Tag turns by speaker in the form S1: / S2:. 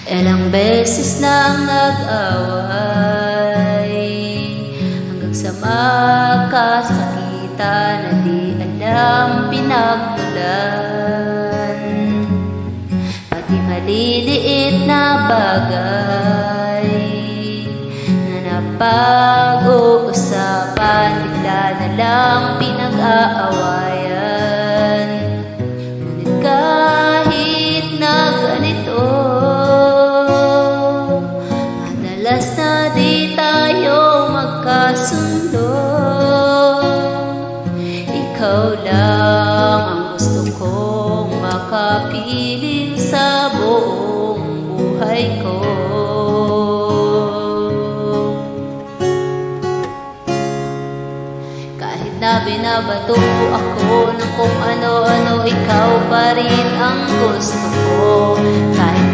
S1: Ilang beses nang nag-away hanggang sa magkasakitan na di alam pinagmulan. Pati maliliit na bagay na napag-uusapan bigla na lang pinag-aawayan. Ngunit kahit na ganito, madalas na di tayo magkasundo. Ikaw lang ang gusto kong makapiling sa buong buhay ko. Kahit na binabato ako ng kung ano-ano, ikaw pa rin ang gusto ko. Kahit